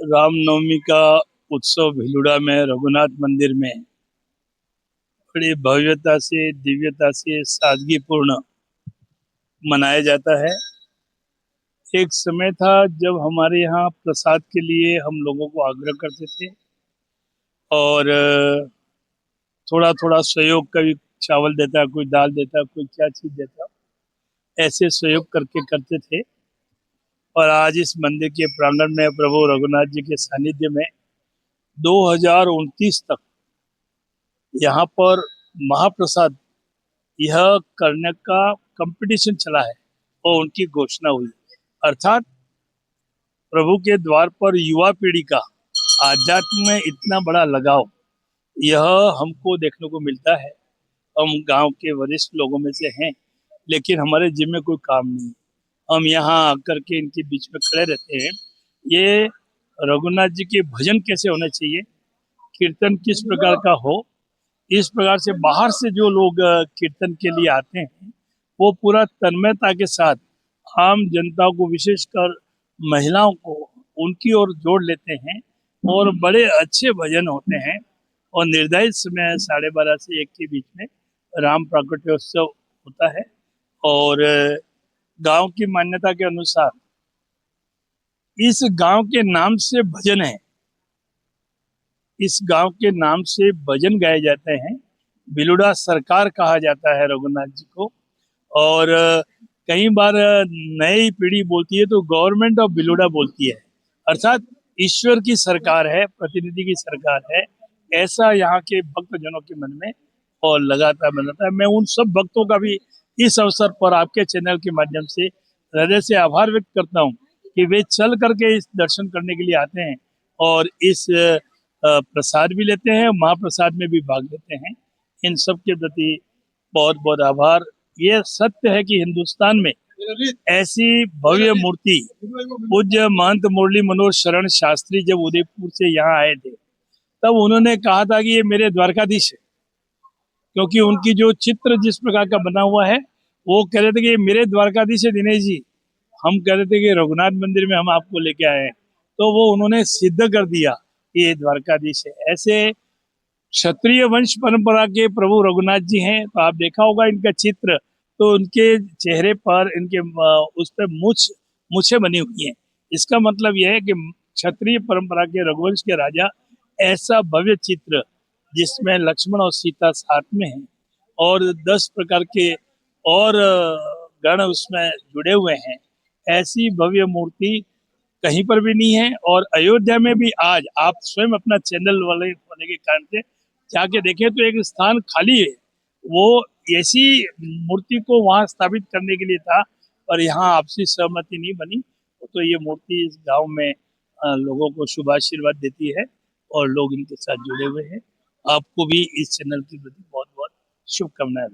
रामनवमी का उत्सव भिलुड़ा में रघुनाथ मंदिर में बड़ी भव्यता से, दिव्यता से, सादगीपूर्ण मनाया जाता है। एक समय था जब हमारे यहाँ प्रसाद के लिए हम लोगों को आग्रह करते थे और थोड़ा थोड़ा सहयोग, कभी चावल देता, कोई दाल देता, कोई क्या चीज देता, ऐसे सहयोग करके करते थे। और आज इस मंदिर के प्रांगण में प्रभु रघुनाथ जी के सानिध्य में 2029 तक यहाँ पर महाप्रसाद यह करने का कंपटीशन चला है और उनकी घोषणा हुई। अर्थात प्रभु के द्वार पर युवा पीढ़ी का आध्यात्म में इतना बड़ा लगाव यह हमको देखने को मिलता है। हम गांव के वरिष्ठ लोगों में से हैं, लेकिन हमारे जिम में कोई काम नहीं। हम यहाँ आकर के इनके बीच में खड़े रहते हैं। ये रघुनाथ जी के भजन कैसे होने चाहिए, कीर्तन किस प्रकार का हो, इस प्रकार से बाहर से जो लोग कीर्तन के लिए आते हैं वो पूरा तन्मयता के साथ आम जनता को, विशेषकर महिलाओं को उनकी ओर जोड़ लेते हैं और बड़े अच्छे भजन होते हैं। और निर्धारित समय 12:30 से 1 के बीच में राम प्राकट्योत्सव होता है। और गांव की मान्यता के अनुसार इस गांव के नाम से भजन है, इस गांव के नाम से भजन गाए जाते हैं। भिलुड़ा सरकार कहा जाता है रघुनाथ जी को। और कई बार नई पीढ़ी बोलती है तो गवर्नमेंट ऑफ भिलुड़ा बोलती है, अर्थात ईश्वर की सरकार है, प्रतिनिधि की सरकार है, ऐसा यहाँ के भक्तजनों के मन में और लगातार बनाता है। मैं उन सब भक्तों का भी इस अवसर पर आपके चैनल के माध्यम से हृदय से आभार व्यक्त करता हूँ कि वे चल करके इस दर्शन करने के लिए आते हैं और इस प्रसाद भी लेते हैं, महाप्रसाद में भी भाग लेते हैं। इन सब के प्रति बहुत बहुत आभार। ये सत्य है कि हिंदुस्तान में ऐसी भव्य मूर्ति पूज्य महंत मुरली मनोहर शरण शास्त्री जब उदयपुर से यहाँ आए थे तब उन्होंने कहा था कि ये मेरे द्वारकाधीश है, क्योंकि उनकी जो चित्र जिस प्रकार का बना हुआ है वो कह रहे थे कि ये मेरे द्वारकाधीश है दिनेश जी। हम कह रहे थे कि रघुनाथ मंदिर में हम आपको लेके आए हैं, तो वो उन्होंने सिद्ध कर दिया कि ये द्वारकाधीश है। ऐसे क्षत्रिय वंश परंपरा के प्रभु रघुनाथ जी हैं। तो आप देखा होगा इनका चित्र, तो उनके चेहरे पर इनके उस पर मूछें बनी हुई हैं। इसका मतलब यह है कि क्षत्रिय परंपरा के रघुवंश के राजा, ऐसा भव्य चित्र जिसमें लक्ष्मण और सीता साथ में हैं और 10 प्रकार के और गण उसमें जुड़े हुए हैं, ऐसी भव्य मूर्ति कहीं पर भी नहीं है। और अयोध्या में भी आज आप स्वयं अपना चैनल वाले होने के कारण से जाके देखें तो एक स्थान खाली है, वो ऐसी मूर्ति को वहां स्थापित करने के लिए था, पर यहाँ आपसी सहमति नहीं बनी। तो ये मूर्ति इस गांव में लोगों को शुभ आशीर्वाद देती है और लोग इनके साथ जुड़े हुए हैं। आपको भी इस चैनल के प्रति बहुत बहुत शुभकामनाएं।